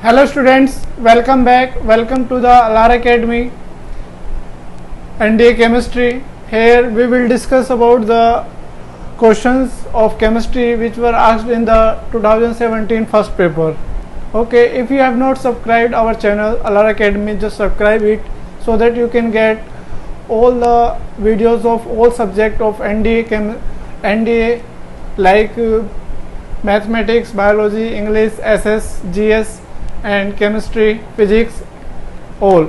Hello students, welcome back. Welcome to the Alara Academy NDA Chemistry. Here we will discuss about the questions of chemistry which were asked in the 2017 first paper. Okay, if you have not subscribed our channel Alara Academy, just subscribe it so that you can get all the videos of all subject of NDA like mathematics, biology, English, SS, GS and chemistry, physics, all.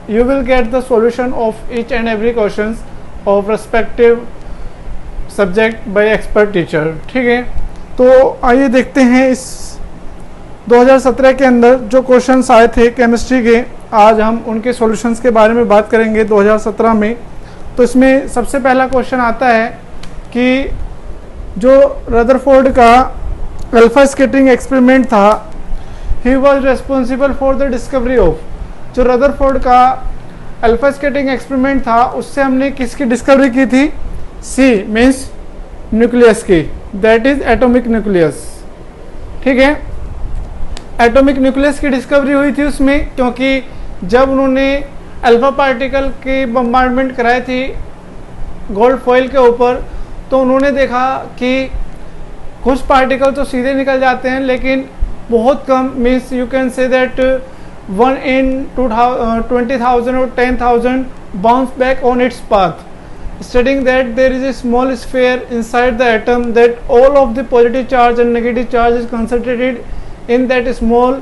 You will get the solution of each and every questions of respective subject by expert teacher. ठीक है, तो आइए देखते हैं इस 2017 के अंदर जो क्वेश्चंस आए थे केमिस्ट्री के, आज हम उनके सॉल्यूशंस के बारे में बात करेंगे 2017 में। तो इसमें सबसे पहला क्वेश्चन आता है कि जो रदरफोर्ड का अल्फा स्कैटरिंग एक्सपेरिमेंट था, he was responsible for the discovery of, जो रदरफोर्ड का अल्फा स्कैटरिंग एक्सपेरिमेंट था उससे हमने किसकी डिस्कवरी की थी? सी मीन्स न्यूक्लियस की, दैट इज एटॉमिक न्यूक्लियस। ठीक है, एटॉमिक न्यूक्लियस की डिस्कवरी हुई थी उसमें, क्योंकि जब उन्होंने अल्फा पार्टिकल की बम्बार्डमेंट कराई थी गोल्ड फॉइल के ऊपर, तो उन्होंने देखा कि कुछ पार्टिकल तो सीधे निकल जाते हैं लेकिन बहुत कम, means you can say that 1 in 20,000 or 10,000 bounce back on its path, stating that there is a small sphere inside the atom, that all of the positive charge and negative charge is concentrated in that small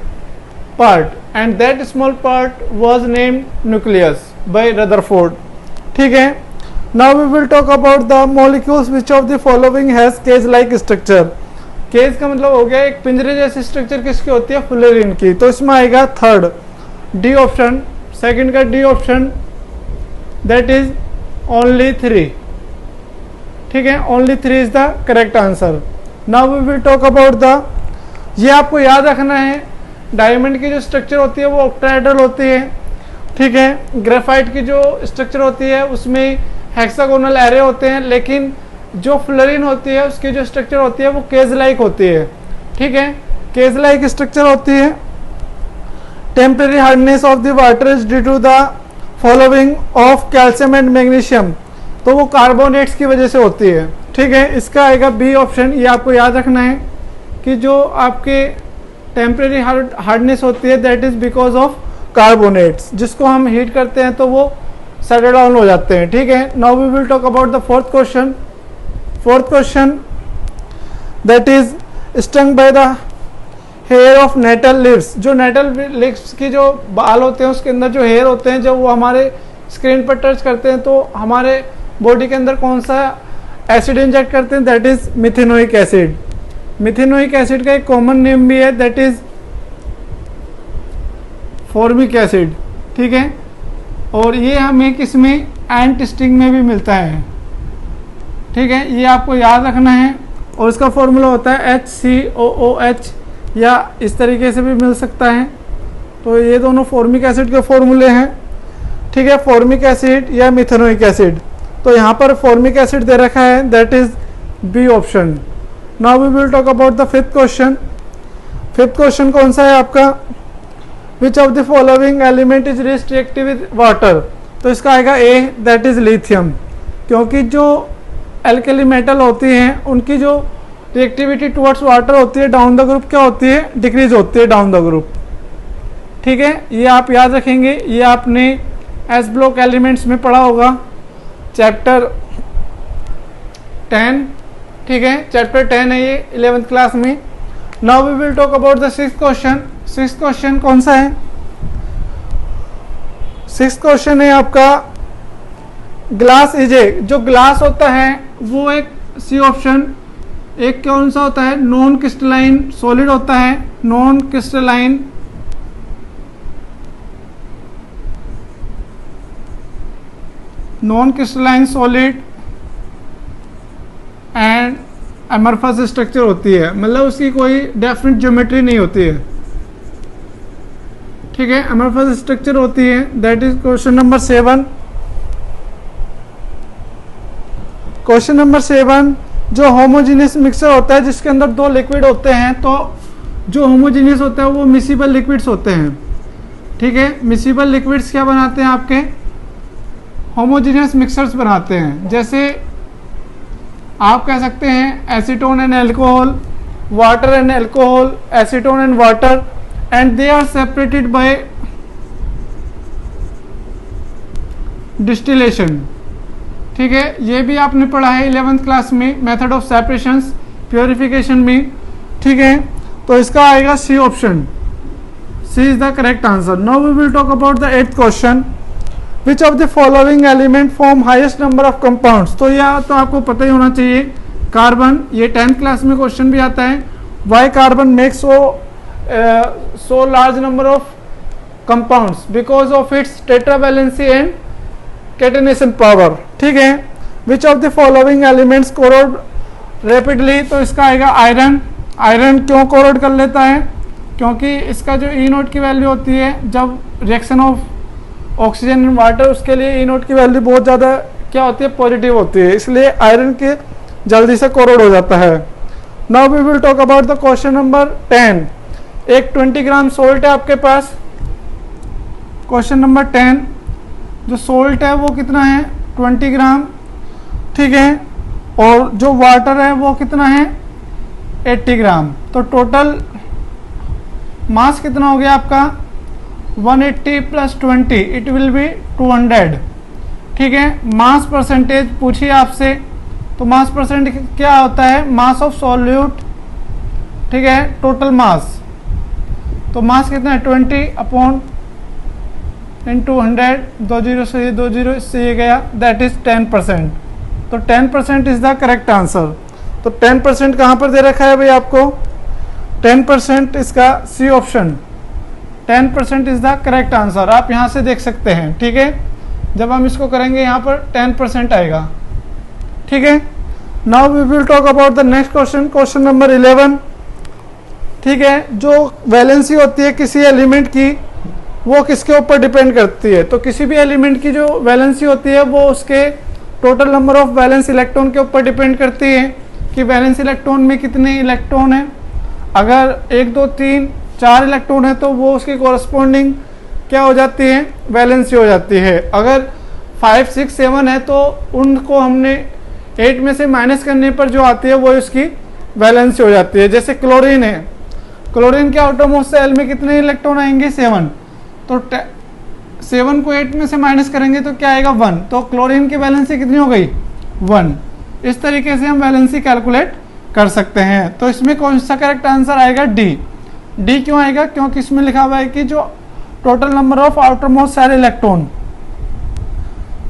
part, and that small part was named nucleus by Rutherford. ठीक है, now we will talk about the molecules which of the following has cage like structure. Cage का मतलब हो गया एक पिंजरे जैसी structure किसकी होती है? फ्लोरीन की। तो इसमें आएगा थर्ड डी ऑप्शन, सेकंड का D option, that is only 3। ठीक है, only 3 is the correct answer. Now we will talk about the, ये आपको याद रखना है, डायमंड की जो स्ट्रक्चर होती है वो ऑक्टाहेड्रल होती है। ठीक है, ग्रेफाइट की जो स्ट्रक्चर होती है उसमें हेक्सागोनल एरे होते हैं, लेकिन जो फ्लोरीन होती है उसकी जो स्ट्रक्चर होती है वो केज लाइक होती है। ठीक है, केज लाइक स्ट्रक्चर होती है। Temporary hardness of the water is due to the following of calcium and magnesium, तो वो कार्बोनेट्स की वजह से होती है। ठीक है, इसका आएगा बी ऑप्शन। ये आपको याद रखना है कि जो आपके टेम्परेरी हार्डनेस होती है that is because of carbonates, जिसको हम हीट करते हैं तो वो सेटल डाउन हो जाते हैं। ठीक है, now we will talk about the fourth question. Fourth question that is stung by the hair of nettle leaves, जो नेटल लिव्स की जो बाल होते हैं उसके अंदर जो हेयर होते हैं, जब वो हमारे स्क्रीन पर टच करते हैं तो हमारे बॉडी के अंदर कौन सा एसिड इंजेक्ट करते हैं? That is methanoic acid. Methanoic acid का एक कॉमन नेम भी है, दैट इज फॉर्मिक एसिड। ठीक है, और ये हमें किसमें? एंट स्टिंग में भी मिलता है। ठीक है, ये आपको याद रखना है, और इसका फॉर्मूला होता है HCOOH, या इस तरीके से भी मिल सकता है। तो ये दोनों फॉर्मिक एसिड के फॉर्मूले हैं। ठीक है, फॉर्मिक एसिड या मिथेनोइक एसिड। तो यहाँ पर फॉर्मिक एसिड दे रखा है, that is B option. Now we will talk about the fifth question. Fifth question कौन सा है आपका? Which of the following element is least reactive with water, तो इसका आएगा ए, दैट इज लिथियम, क्योंकि जो एल्कली मेटल होती हैं उनकी जो रिएक्टिविटी टुवर्ड्स वाटर होती है डाउन द ग्रुप क्या होती है? डिक्रीज होती है डाउन द ग्रुप। ठीक है, ये आप याद रखेंगे, ये आपने एस ब्लॉक एलिमेंट्स में पढ़ा होगा, चैप्टर 10। ठीक है, चैप्टर 10 है ये 11th क्लास में। Now we will talk about the sixth question. Sixth question कौन सा है? सिक्स्थ क्वेश्चन है आपका ग्लास इज ए, जो ग्लास होता है वो एक सी ऑप्शन, एक कौन सा होता है? नॉन क्रिस्टलाइन सॉलिड होता है, non crystalline solid and amorphous structure होती है, मतलब उसकी कोई डेफिनेट ज्योमेट्री नहीं होती है। ठीक है, एमरफस स्ट्रक्चर होती है, that is question number 7। Question number 7, जो होमोजीनियस मिक्सचर होता है जिसके अंदर दो लिक्विड होते हैं, तो जो होमोजीनियस होता है वो मिसिबल लिक्विड्स होते हैं, ठीक है। मिसिबल लिक्विड्स क्या बनाते हैं, आपके होमोजीनियस मिक्सर्स बनाते हैं। जैसे आप कह सकते हैं acetone and alcohol, water and alcohol, acetone and water, and they are separated by distillation, ठीक है। ये भी आपने पढ़ा है 11th क्लास में, मेथड ऑफ सेपरेशन प्योरिफिकेशन में, ठीक है। तो इसका आएगा C option, C is the correct answer. Now we will talk about the 8th question, which of the following element form highest number of compounds. तो यह तो आपको पता ही होना चाहिए, कार्बन, ये 10th क्लास में क्वेश्चन भी आता है, why carbon makes so large number of compounds because of its tetravalency and catenation power, ठीक है। which of the following elements corrode rapidly, तो इसका आएगा आयरन। आयरन क्यों कोरोड कर लेता है, क्योंकि इसका जो ई नोट की वैल्यू होती है जब reaction of oxygen and water, उसके लिए ई नोट की वैल्यू बहुत ज़्यादा क्या होती है, पॉजिटिव होती है, इसलिए आयरन के जल्दी से कोरोड हो जाता है। Now we will talk about the question number 10। एक 20 ग्राम सोल्ट है आपके पास, क्वेश्चन नंबर 10, जो सोल्ट है वो कितना है, 20 ग्राम, ठीक है। और जो वाटर है वो कितना है, 80 ग्राम। तो टोटल मास कितना हो गया आपका, 180 प्लस 20, इट विल बी 200, ठीक है। मास परसेंटेज पूछिए आपसे, तो मास परसेंट क्या होता है, मास ऑफ सॉल्यूट, ठीक है, टोटल मास। तो मास कितना है, 20 अपॉन इंटू 100, 2 जीरो से ये 2 जीरो इससे ये गया, दैट इज 10%। तो 10% इज द करेक्ट आंसर। तो 10% कहाँ पर दे रखा है भाई आपको, 10% इसका C option, 10% is the correct answer. आप यहाँ से देख सकते हैं, ठीक है। जब हम इसको करेंगे यहाँ पर 10% आएगा, ठीक है। Now we will talk about the next question, question number 11, ठीक है। जो वैलेंसी होती है किसी एलिमेंट की, वो किसके ऊपर डिपेंड करती है, तो किसी भी एलिमेंट की जो वैलेंसी होती है वो उसके total number of valence electron के ऊपर डिपेंड करती है कि वैलेंस इलेक्ट्रॉन में कितने इलेक्ट्रॉन हैं। अगर 1 2 3 4 इलेक्ट्रॉन है तो वो उसकी कोरस्पॉन्डिंग क्या हो जाती है, वैलेंसी हो जाती है। अगर 5 6 7 है तो उनको हमने 8 में से माइनस करने पर जो आती है वो उसकी वैलेंसी हो जाती है। जैसे क्लोरीन है, क्लोरीन के आउटरमोस्ट सेल में कितने इलेक्ट्रॉन आएंगे, 7, तो 7 को 8 में से माइनस करेंगे तो क्या आएगा, 1। तो क्लोरीन की वैलेंसी कितनी हो गई, 1। इस तरीके से हम वैलेंसी कैलकुलेट कर सकते हैं। तो इसमें कौन सा करेक्ट आंसर आएगा, डी। डी क्यों आएगा, क्योंकि इसमें लिखा हुआ है कि जो total number of outermost cell electron,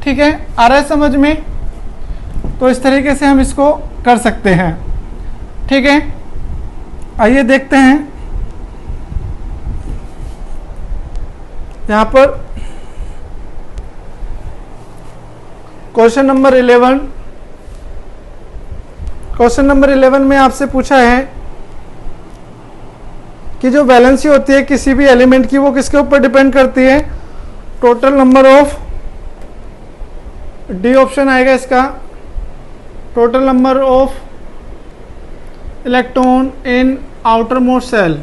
ठीक है। आ रहा है समझ में, तो इस तरीके से हम इसको कर सकते हैं, ठीक है। आइए देखते हैं यहाँ पर क्वेश्चन नंबर 11। क्वेश्चन नंबर 11 में आपसे पूछा है कि जो वैलेंसी होती है किसी भी एलिमेंट की वो किसके ऊपर डिपेंड करती है, total number of, D option आएगा इसका, total number of electron in outermost shell,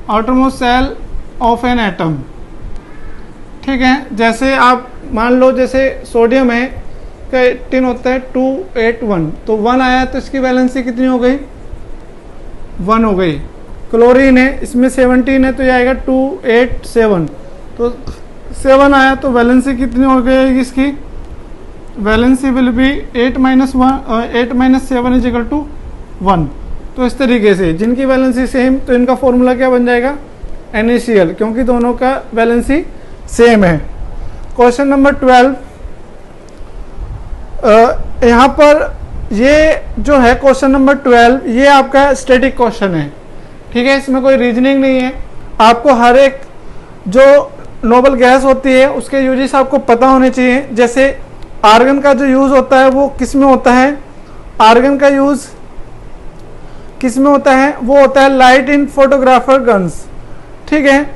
outermost shell of an atom, ठीक है। जैसे आप मान लो जैसे सोडियम है, का 18 होता है 281, तो 1 आया तो इसकी वैलेंसी कितनी हो गई, 1 हो गई। क्लोरीन है, इसमें 17 है तो ये आएगा 287, तो 7 आया तो वैलेंसी कितनी हो गई इसकी, valency will be 8 - 7 is equal to 1। तो इस तरीके से जिनकी वैलेंसी सेम, तो इनका फॉर्मूला क्या बन जाएगा, NaCl, क्योंकि दोनों का वैलेंसी सेम है। क्वेश्चन नंबर 12, यहाँ पर ये जो है क्वेश्चन नंबर 12, ये आपका स्टैटिक क्वेश्चन है, ठीक है। इसमें कोई रीजनिंग नहीं है। आपको हर एक जो नोबल गैस होती है उसके यूजेस आपको पता होने चाहिए। जैसे आर्गन का जो यूज़ होता है वो किस में होता है, आर्गन का यूज़ किस में होता है, वो होता है लाइट इन फोटोग्राफर गन्स, ठीक है।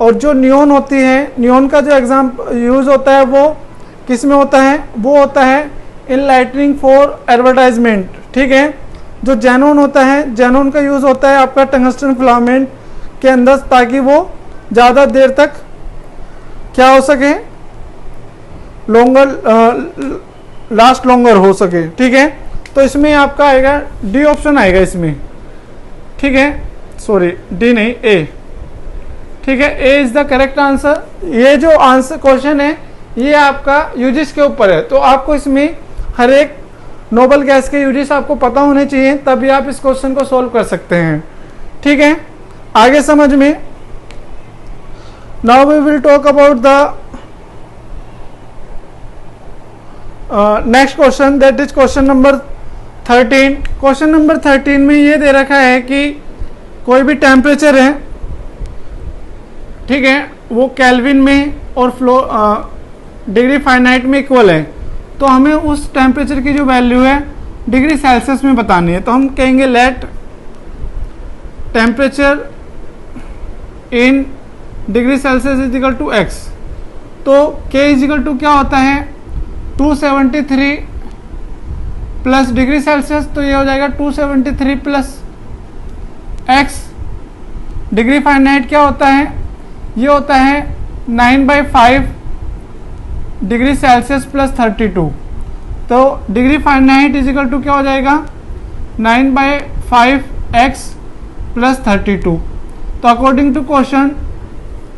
और जो नियॉन होती है, नियॉन का जो यूज़ होता है वो किस में होता है, वो होता है इन लाइटनिंग फॉर एडवर्टाइजमेंट, ठीक है। जो जेनोन होता है, जेनोन का यूज़ होता है आपका टंगस्टन फिलामेंट के अंदर, ताकि वो ज़्यादा देर तक क्या हो सके, लॉन्गर लास्ट लॉन्गर हो सके। ठीक है, तो इसमें आपका आएगा डी ऑप्शन आएगा इसमें। ठीक है, सॉरी डी नहीं, ए। ठीक है, ए इज द करेक्ट आंसर। ये जो आंसर क्वेश्चन है ये आपका यूजिस के ऊपर है, तो आपको इसमें हर एक नोबल गैस के यूजिस आपको पता होने चाहिए, तभी आप इस क्वेश्चन को सॉल्व कर सकते हैं। ठीक है, आगे समझ में। Now we will talk about the next question, that is question number 13। Question number 13 में ये दे रखा है कि कोई भी टेम्परेचर है, ठीक है, वो केल्विन में और फ्लो डिग्री फारेनहाइट में इक्वल है, तो हमें उस टेम्परेचर की जो वैल्यू है डिग्री सेल्सियस में बतानी है। तो हम कहेंगे let temperature in degree Celsius is equal to x. तो k इज इक्वल टू क्या होता है 273 प्लस डिग्री सेल्सियस, तो ये हो जाएगा 273 प्लस x। डिग्री फारेनहाइट क्या होता है, ये होता है 9/5 डिग्री सेल्सियस प्लस 32। तो degree Fahrenheit is equal to क्या हो जाएगा 9/5x प्लस 32। तो अकॉर्डिंग टू क्वेश्चन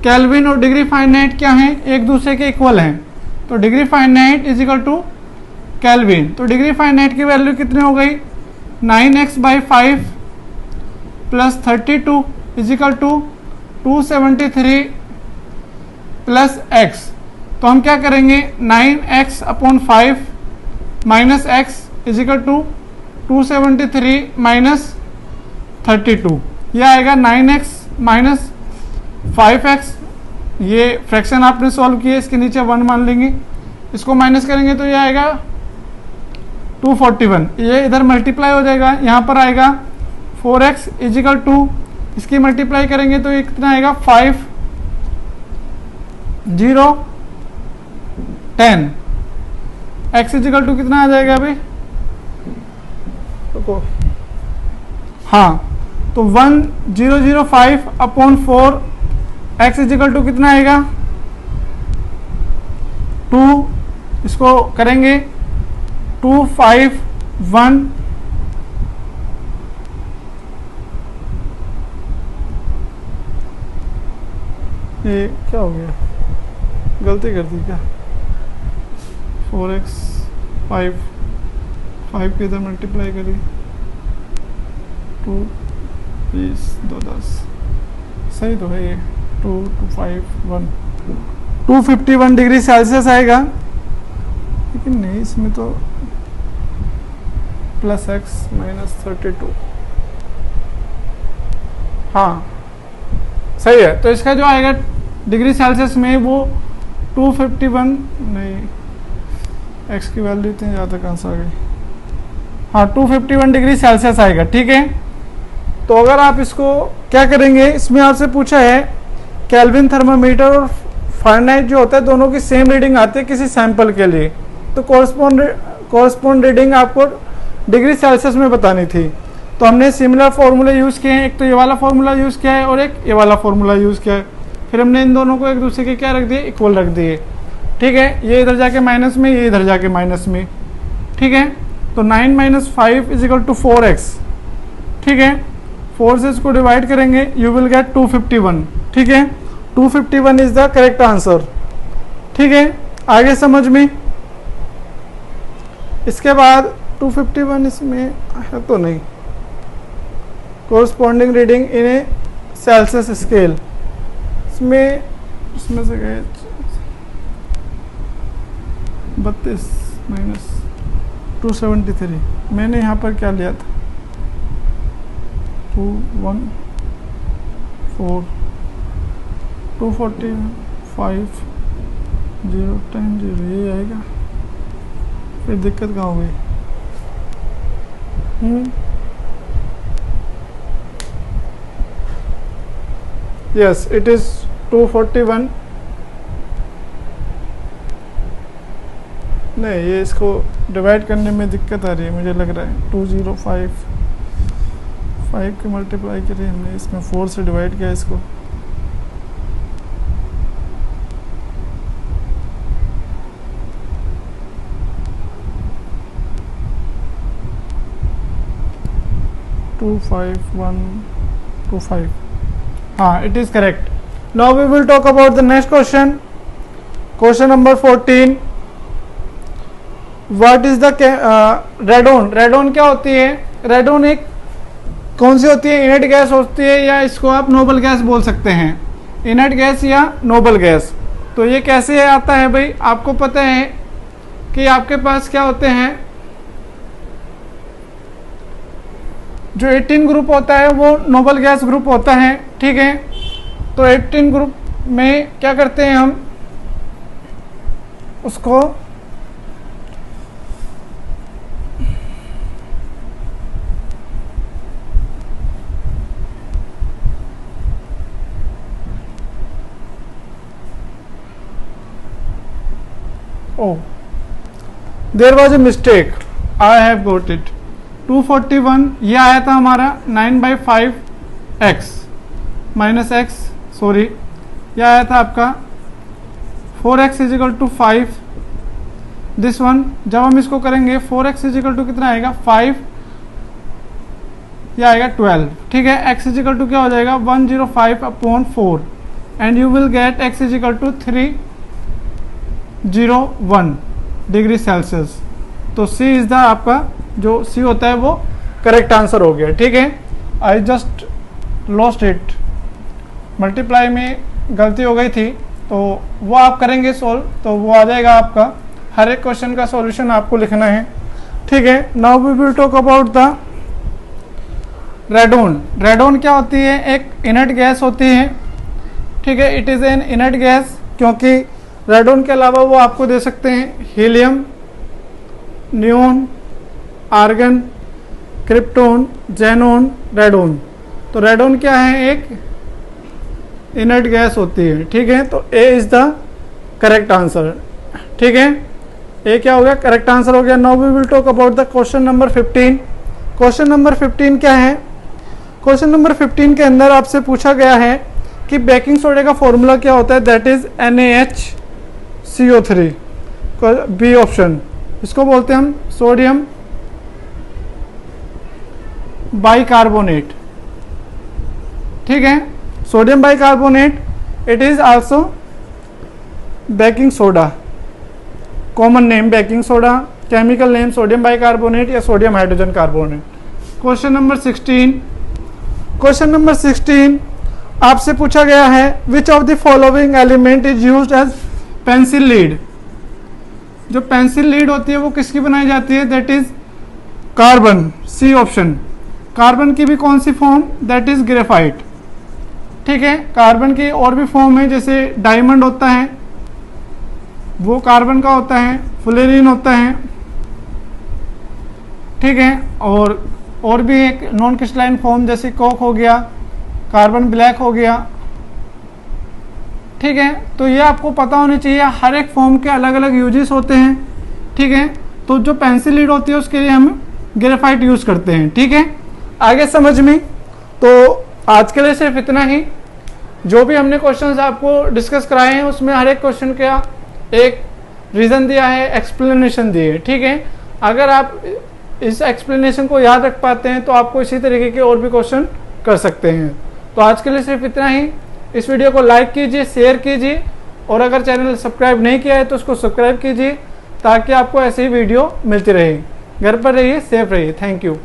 केल्विन और डिग्री फारेनहाइट क्या है, एक दूसरे के इक्वल हैं। तो degree Fahrenheit is equal to kelvin, तो डिग्री फारेनहाइट की वैल्यू कितनी हो गई 9x/5 plus 32 is equal to 273 plus x। तो हम क्या करेंगे 9x/5 minus x is equal to 273 minus 32, यह आएगा 9x माइनस 5x। ये फ्रैक्शन आपने सॉल्व किया, इसके नीचे 1 मान लेंगे, इसको माइनस करेंगे तो ये आएगा 241, ये इधर मल्टीप्लाई हो जाएगा, यहाँ पर आएगा 4x इज इक्वल टू, इसकी मल्टीप्लाई करेंगे तो ये कितना आएगा 5 0 10। x इज इक्वल टू कितना आ जाएगा अभी, रुको, हाँ, तो 1005/4 x इज इक्वल टू कितना आएगा 2, इसको करेंगे 251। ये क्या हो गया, गलती कर दी क्या, 4x 5 के इधर मल्टीप्लाई करिए 2 20 2 10, सही तो है ये 251 251 डिग्री सेल्सियस आएगा, लेकिन नहीं इसमें तो प्लस x माइनस 32, हाँ सही है। तो इसका जो आएगा डिग्री सेल्सियस में वो 251, नहीं x की वैल्यू इतनी ज़्यादा कहाँ से आ गई, हाँ 251 डिग्री सेल्सियस आएगा। ठीक है, तो अगर आप इसको क्या करेंगे, इसमें आपसे पूछा है केल्विन थर्मामीटर और फारेनहाइट जो होता है दोनों की सेम रीडिंग आती है किसी सैंपल के लिए, तो कॉरस्पॉन्ड रीडिंग आपको डिग्री सेल्सियस में बतानी थी। तो हमने सिमिलर फार्मूले यूज़ किए हैं, एक तो ये वाला फार्मूला यूज़ किया है और एक ये वाला फार्मूला यूज़ किया है, फिर हमने इन दोनों को एक दूसरे के क्या रख दिए, इक्वल रख दिए। ठीक है, ये इधर जाके माइनस में, ये इधर जाके माइनस में। ठीक है, तो 9 - 5 इज इक्वल टू 4x। ठीक है, 4 से इसको डिवाइड करेंगे, यू विल गेट 251। ठीक है, 251 इज द करेक्ट आंसर। ठीक है, आगे समझ में। इसके बाद 251 इसमें है तो नहीं, corresponding reading in A Celsius scale, इसमें से गए 32 माइनस 273, मैंने यहाँ पर क्या लिया था 214 245 0 10 0, ये आएगा, फिर दिक्कत कहाँ हो गई। यस इट इज 241, नहीं ये इसको डिवाइड करने में दिक्कत आ रही है मुझे लग रहा है, 205 5 के मल्टीप्लाई करिए हमने, इसमें 4 से डिवाइड किया इसको, टू 5 हाँ, it is correct. Now we will talk about the next question. Question number 14. What is the radon? Radon क्या होती है? Radon एक कौन सी होती है? इनर्ट गैस होती है, या इसको आप नोबल गैस बोल सकते हैं, इनर्ट गैस या नोबल गैस। तो ये कैसे आता है भाई? आपको पता है कि आपके पास क्या होते हैं, जो 18 ग्रुप होता है वो नोबल गैस ग्रुप होता है, ठीक है। तो 18 ग्रुप में क्या करते हैं हम, उसको there was a mistake, I have got it. 241 ये आया था हमारा 9/5 x माइनस एक्स, सॉरी ये आया था आपका 4x = 5। दिस वन जब हम इसको करेंगे 4x = कितना आएगा 5, यह आएगा 12, ठीक है। x = क्या हो जाएगा 105/4 and you will get x = 301 degree Celsius. तो C इज द आपका जो C होता है वो करेक्ट आंसर हो गया, ठीक है। I just lost it, multiply में गलती हो गई थी, तो वो आप करेंगे सोल्व तो वो आ जाएगा आपका। हर एक क्वेश्चन का सॉल्यूशन आपको लिखना है, ठीक है। Now we will talk about the radon. Radon क्या होती है? एक इनर्ट गैस होती है, ठीक है। It is an inert gas, क्योंकि रेडोन के अलावा वो आपको दे सकते हैं helium, neon, argon, krypton, xenon, radon. तो रेडोन क्या है? एक इनर्ट गैस होती है, ठीक है। तो ए इज द करेक्ट आंसर, ठीक है। ए क्या हो गया? करेक्ट आंसर हो गया। Now we will talk about the question number 15। Question number 15 क्या है? क्वेश्चन नंबर 15 के अंदर आपसे पूछा गया है कि बेकिंग सोडा का फॉर्मूला क्या होता है, that is NaHCO3। B option, इसको बोलते हैं हम सोडियम बाइकार्बोनेट, ठीक है। Sodium bicarbonate, it is also baking soda, common name baking soda, chemical name sodium bicarbonate या sodium hydrogen carbonate. Question number 16। Question number 16 आपसे पूछा गया है which of the following element is used as pencil lead. जो pencil lead होती है वो किसकी बनाई जाती है? That is carbon, C option. Carbon की भी कौन सी फॉर्म? दैट इज ग्रेफाइट, ठीक है। कार्बन की और भी फॉर्म है, जैसे डायमंड होता है वो कार्बन का होता है, फुलेरिन होता है, ठीक है। और भी एक नॉन क्रिस्टलाइन फॉर्म जैसे कोक हो गया, कार्बन ब्लैक हो गया, ठीक है। तो ये आपको पता होनी चाहिए, हर एक फॉर्म के अलग अलग यूजेस होते हैं, ठीक है। तो जो पेंसिल लीड होती है उसके लिए हम ग्रेफाइट यूज करते हैं, ठीक है। आगे समझ में। तो आज के लिए सिर्फ इतना ही। जो भी हमने क्वेश्चंस आपको डिस्कस कराए हैं उसमें हर एक क्वेश्चन का एक रीज़न दिया है, एक्सप्लेनेशन दी है, ठीक है। अगर आप इस एक्सप्लेनेशन को याद रख पाते हैं तो आपको इसी तरीके के और भी क्वेश्चन कर सकते हैं। तो आज के लिए सिर्फ इतना ही। इस वीडियो को लाइक कीजिए, शेयर कीजिए, और अगर चैनल सब्सक्राइब नहीं किया है तो उसको सब्सक्राइब कीजिए ताकि आपको ऐसी वीडियो मिलती रहे। घर पर रहिए, सेफ रहिए। Thank you.